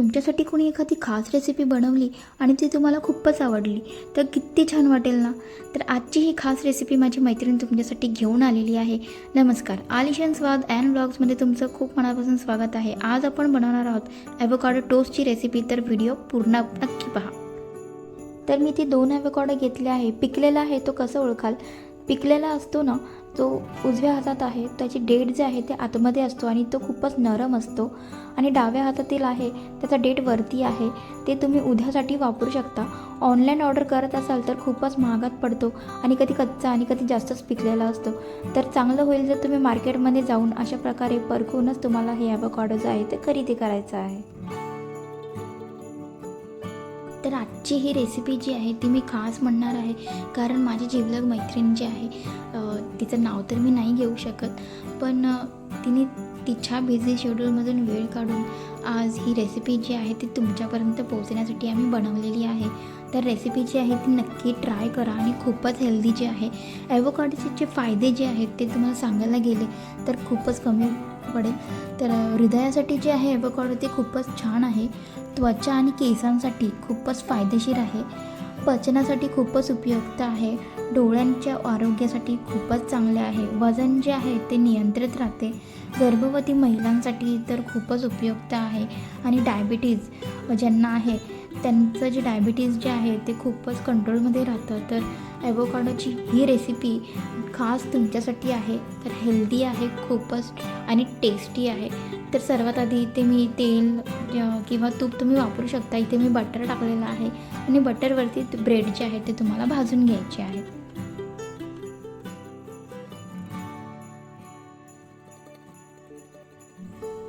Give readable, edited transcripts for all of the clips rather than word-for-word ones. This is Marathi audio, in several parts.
तुमच्यासाठी कोणी एखादी खास रेसिपी बनवली आणि ती तुम्हाला खूपच आवडली तर किती छान वाटेल ना. तर आजची ही खास रेसिपी माझी मैत्रीण तुमच्यासाठी घेऊन आलेली आहे. नमस्कार, आलिशान स्वाद अँड ब्लॉग्समध्ये तुमचं खूप मनापासून स्वागत आहे. आज आपण बनवणार आहोत ॲव्होकाडो टोस्टची रेसिपी, तर व्हिडिओ पूर्ण नक्की पहा. तर मी ती 2 ॲव्होकाडो घेतले आहे. पिकलेला आहे तो कसं ओळखाल, पिकलेला असतो ना तो उजव्या हातात आहे, त्याची डेट जे आहे ते आतमध्ये असतो आणि तो खूपच नरम असतो. आणि डाव्या हातातील आहे त्याचा डेट वरती आहे. ते तुम्ही उद्यासाठी वापरू शकता. ऑनलाईन ऑर्डर करत असाल तर खूपच महागात पडतो आणि कधी कच्चा आणि कधी जास्तच पिकलेला असतो. तर चांगलं होईल जर तुम्ही मार्केटमध्ये जाऊन अशा प्रकारे परखूनच तुम्हाला हे ॲव्होकाडो जे आहे ते खरेदी करायचं आहे. तर आजची ही रेसिपी जी आहे ती मी खास म्हणणार आहे, कारण माझी जिवलग मैत्रीण जी आहे, तिचं नाव तर मी नाही घेऊ शकत, पण तिने तिच्या बिझी शेड्यूलमधून वेळ काढून आज ही रेसिपी जी आहे ती तुमच्यापर्यंत पोहोचण्यासाठी आम्ही बनवलेली आहे. तर रेसिपी जी आहे ती नक्की ट्राय करा आणि खूपच हेल्दी जे आहे. ॲव्होकाडोचे जे फायदे जे आहेत ते तुम्हाला सांगायला गेले तर खूपच कमी पडेल. तर हृदयासाठी जे आहे ॲव्होकाडो ते खूपच छान आहे. त्वचा आणि केसांसाठी खूपच फायदेशीर आहे. पचनासाठी खूपच उपयुक्त आहे. डोळ्यांच्या आरोग्यासाठी खूपच चांगले आहे. वजन जे आहे ते नियंत्रित राहते. गर्भवती महिलांसाठी तर खूपच उपयुक्त आहे. आणि डायबिटीज ज्यांना आहे त्यांचं जे डायबिटीज जे आहे ते खूपच कंट्रोलमध्ये राहतं. तर ॲव्होकाडोची ही रेसिपी खास तुमच्यासाठी आहे. तर हेल्दी आहे खूपच आणि टेस्टी आहे. तर सर्वात आधी इथे मी तेल किंवा तूप तुम्ही वापरू शकता. इथे मी बटर टाकलेलं आहे आणि बटरवरती ब्रेड जे आहे ते तुम्हाला भाजून घ्यायचे आहे.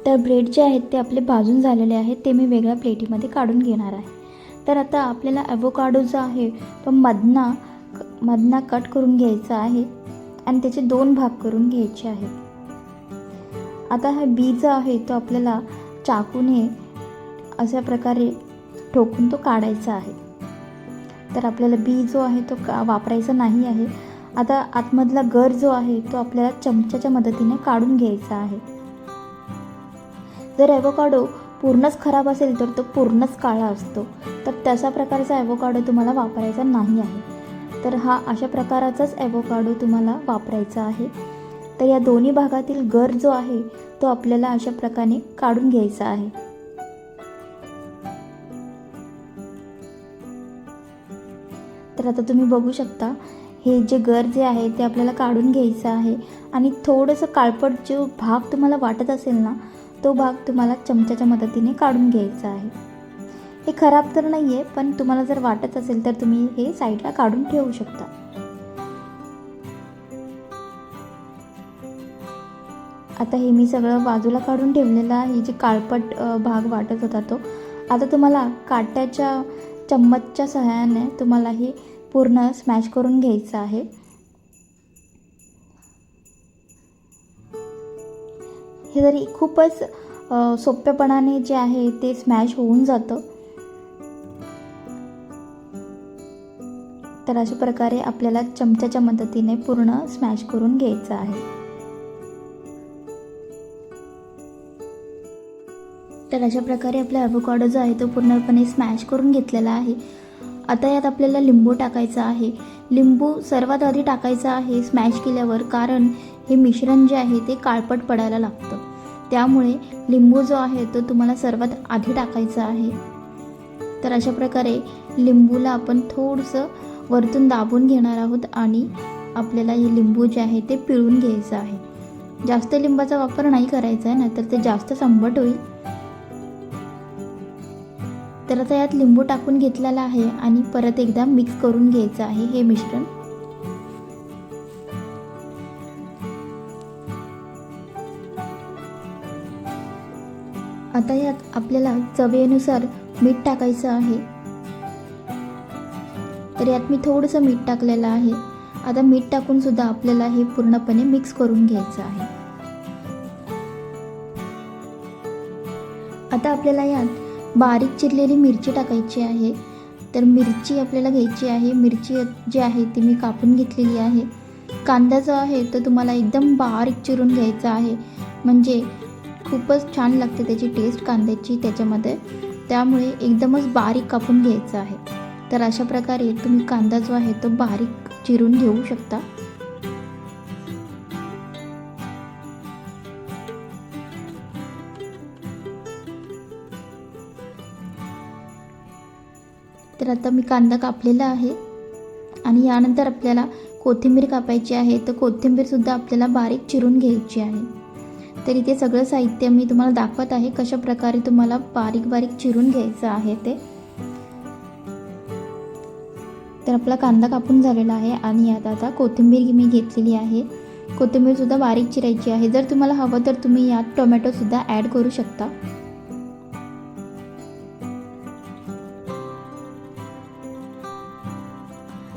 तर ब्रेड जे आहेत ते आपले भाजून झालेले आहेत, ते मी वेगळ्या प्लेटीमध्ये काढून घेणार आहे. तर आता आपल्याला ॲव्होकाडो जो आहे तो मधना कट करून घ्यायचा आहे आणि त्याचे 2 भाग करून घ्यायचे आहेत. आता हा बी जो आहे तो आपल्याला चाकूने अशा प्रकारे ठोकून तो काढायचा आहे. तर आपल्याला बी जो आहे तो वापरायचा नाही आहे. आता आतमधला गर जो आहे तो आपल्याला चमच्याच्या मदतीने काढून घ्यायचा आहे. जर ॲव्होकाडो पूर्णच खराब असेल तर तो पूर्णच काळा असतो. तर तशा प्रकारचा ॲव्होकाडो तुम्हाला वापरायचा नाही आहे. तर हा अशा प्रकाराचाच ॲव्होकाडो तुम्हाला वापरायचा आहे. तर या दोन्ही भागातील गर जो आहे तो आपल्याला अशा प्रकारे काढून घ्यायचा आहे. तर आता तुम्ही बघू शकता हे जे गर जे आहे ते आपल्याला काढून घ्यायचं आहे. आणि थोडंसं काळपट जो भाग तुम्हाला वाटत असेल ना तो भाग तुम्हाला चमच्याच्या मदतीने काढून घ्यायचा आहे. हे खराब तर नाही आहे, पण तुम्हाला जर वाटत असेल तर तुम्ही हे साईडला काढून ठेवू शकता. आता हे मी सगळं बाजूला काढून ठेवलेलं आहे. जे काळपट भाग वाटत होता तो आता तुम्हाला काट्याच्या चम्मचच्या सहाय्याने तुम्हाला हे पूर्ण स्मॅश करून घ्यायचं आहे. हे जरी खूपच सोप्यापणाने जे आहे ते स्मॅश होऊन जातं. तर अशा प्रकारे आपल्याला चमच्याच्या मदतीने पूर्ण स्मॅश करून घ्यायचं आहे. तर अशा प्रकारे आपला ॲव्होकाडो जो आहे तो पूर्णपणे स्मॅश करून घेतलेला आहे. आता यात आपल्याला लिंबू टाकायचं आहे. लिंबू सर्वात आधी टाकायचं आहे स्मॅश केल्यावर, कारण हे मिश्रण जे आहे ते काळपट पडायला लागतं. त्यामुळे लिंबू जो आहे तो तुम्हाला सर्वात आधी टाकायचा आहे. तर अशा प्रकारे लिंबूला आपण थोडंसं वरतून दाबून घेणार आहोत आणि आपल्याला हे लिंबू जे आहे ते पिळून घ्यायचं आहे. जास्त लिंबाचा वापर नाही करायचा आहे, नाहीतर ते जास्त संबट होईल. तर आता यात लिंबू टाकून घेतलेला आहे आणि परत एकदा मिक्स करून घ्यायचं आहे हे मिश्रण. आता यात आपल्याला चवीनुसार मीठ टाकायचं आहे. तर यात मी थोडंसं मीठ टाकलेलं आहे. आता मीठ टाकून सुद्धा आपल्याला हे पूर्णपणे मिक्स करून घ्यायचं आहे. आता आपल्याला यात बारीक चिरलेली मिरची टाकायची आहे. तर मिरची आपल्याला घ्यायची आहे. मिरची जी आहे ती मी कापून घेतलेली आहे. कांदा जो आहे तो तुम्हाला एकदम बारीक चिरून घ्यायचा आहे, म्हणजे खूपच छान लागते त्याची टेस्ट कांद्याची त्याच्यामध्ये. त्यामुळे एकदमच बारीक कापून घ्यायचं आहे. तर अशा प्रकारे तुम्ही कांदा जो आहे तो बारीक चिरून घेऊ शकता. तर आता मी कांदा कापलेला आहे आणि यानंतर आपल्याला कोथिंबीर कापायची आहे. तर कोथिंबीरसुद्धा आपल्याला बारीक चिरून घ्यायची आहे. तर इथे सगळं साहित्य मी तुम्हाला दाखवत आहे कशा प्रकारे तुम्हाला बारीक बारीक चिरून घ्यायचं आहे ते. तर आपला कांदा कापून झालेला आहे आणि यात आता कोथिंबीर मी घेतलेली आहे. कोथिंबीरसुद्धा बारीक चिरायची आहे. जर तुम्हाला हवं तर तुम्ही यात टोमॅटोसुद्धा ॲड करू शकता.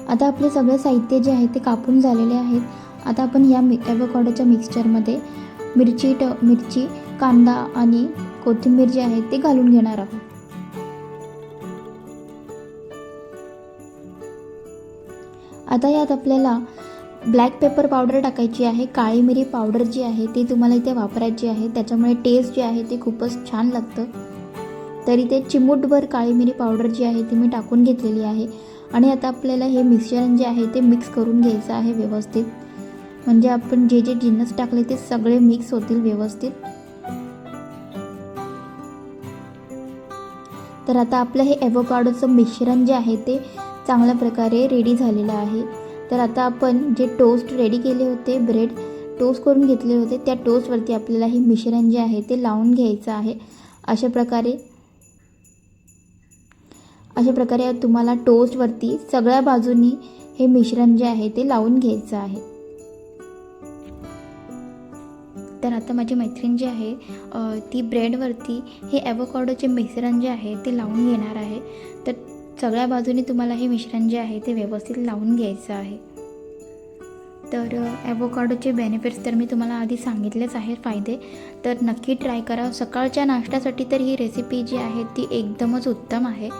आता आपले सगळं साहित्य जे आहे ते कापून झालेले आहेत. आता आपण या ॲव्होकाडोच्या मिक्सचरमध्ये मिरची, कांदा आणि कोथिंबीर जे आहे ते घालून घेणार आहोत. आता यात आपल्याला ब्लॅक पेपर पावडर टाकायची आहे. काळी मिरी पावडर जी आहे ती तुम्हाला इथे वापरायची आहे. त्याच्यामुळे टेस्ट जे आहे ते खूपच छान लागतं. तर इथे चिमूटभर काळी मिरी पावडर जी आहे ती मी टाकून घेतलेली आहे. आणि आता आपल्याला हे मिश्रण जे आहे ते मिक्स करून घ्यायचं आहे व्यवस्थित. म्हणजे आपण जे जे जिन्नस टाकले ते सगळे मिक्स होतील व्यवस्थित. तर आता आपलं हे ॲव्होकाडोचं मिश्रण जे आहे ते चांगल्या प्रकारे रेडी झालेलं आहे. तर आता आपण जे टोस्ट रेडी केले होते, ब्रेड टोस्ट करून घेतले होते, त्या टोस्टवरती आपल्याला हे मिश्रण जे आहे ते लावून घ्यायचं आहे. अशा प्रकारे तुम्हाला टोस्टवरती सगळ्या बाजूनी हे मिश्रण जे आहे ते लावून घ्यायचं आहे. तर आता माझी मैत्रीण जी आहे ती ब्रेडवरती हे ॲव्होकाडोचे मिश्रण जे आहे ते लावून घेणार आहे. तर सगळ्या बाजूने तुम्हाला हे मिश्रण जे आहे ते व्यवस्थित लावून घ्यायचं आहे. तर ॲव्होकाडोचे बेनिफिट्स तर मी तुम्हाला आधी सांगितलेच आहेत फायदे. तर नक्की ट्राय करा. सकाळच्या नाश्त्यासाठी तर ही रेसिपी जी आहे ती एकदमच उत्तम आहे.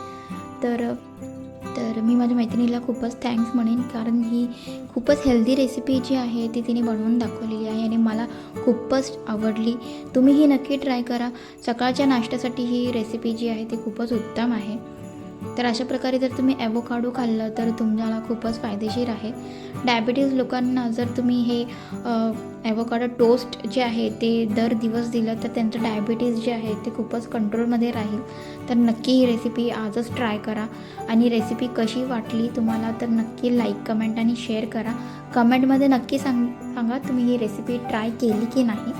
तर मी माझ्या मैत्रिणीला खूपच थँक्स म्हणेन, कारण ही खूपच हेल्दी रेसिपी जी आहे ती तिने बनवून दाखवलेली आहे आणि मला खूपच आवडली. तुम्हीही नक्की ट्राय करा. सकाळच्या नाश्त्यासाठी ही रेसिपी जी आहे ती खूपच उत्तम आहे. तर अशा प्रकारे जर तुम्ही ॲव्होकाडो खाल्लं तर तुम्हाला खूपच फायदेशीर आहे. डायबिटीज लोकांना जर तुम्ही हे ॲव्होकाडो टोस्ट जे आहे ते दर दिवस दिलं तर त्यांचं डायबिटीज जे आहे ते खूपच कंट्रोलमध्ये राहील. तर नक्की ही रेसिपी आजच ट्राय करा. आणि रेसिपी कशी वाटली तुम्हाला तर नक्की लाईक, कमेंट आणि शेअर करा. कमेंटमध्ये नक्की सांगा तुम्ही ही रेसिपी ट्राय केली की नाही.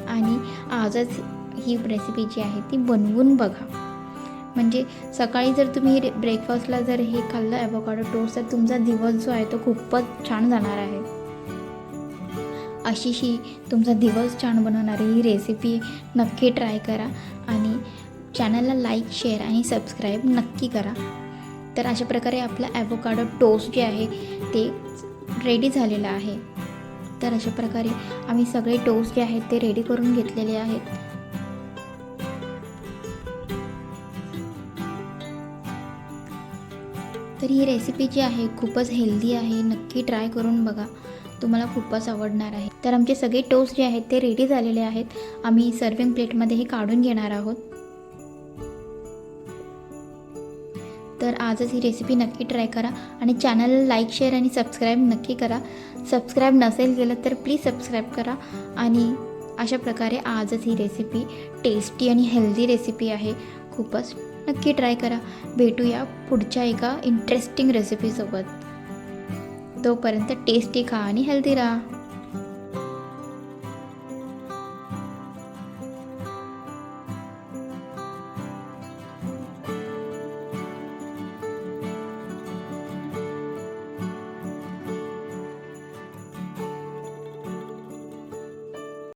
आणि आजच ही रेसिपी जी आहे ती बनवून बघा. म्हणजे सकाळी जर तुम्ही ब्रेकफास्टला जर हे खाल्लं ॲव्होकाडो टोस्ट तर तुमचा दिवस जो आहे तो खूपच छान जाणार आहे. अशी ही तुमचा दिवस छान बनवणारी ही रेसिपी नक्की ट्राय करा. आणि चॅनलला लाईक, शेअर आणि सबस्क्राईब नक्की करा. तर अशा प्रकारे आपलं ॲव्होकाडो टोस्ट जे आहे ते रेडी झालेलं आहे. तर अशा प्रकारे आम्ही सगळे टोस्ट जे आहेत ते रेडी करून घेतलेले आहेत. तर ही रेसिपी जी आहे खूपच हेल्दी आहे. नक्की ट्राय करून बघा, तुम्हाला खूपच आवडणार आहे. तर आमचे सगळे टोस्ट जे आहेत ते रेडी झालेले आहेत. आम्ही सर्विंग प्लेटमध्ये हे काढून घेणार आहोत. तर आजच ही रेसिपी नक्की ट्राय करा आणि चॅनलला लाईक, शेअर आणि सबस्क्राईब नक्की करा. सबस्क्राईब नसेल केलं तर प्लीज सबस्क्राईब करा. आणि अशा प्रकारे आजच ही रेसिपी टेस्टी आणि हेल्दी रेसिपी आहे. खूपच नक्की ट्राय करा. भेटूया पुढच्या एका इंटरेस्टिंग रेसिपीसोबत. तोपर्यंत टेस्टी खा आणि हेल्दी राहा.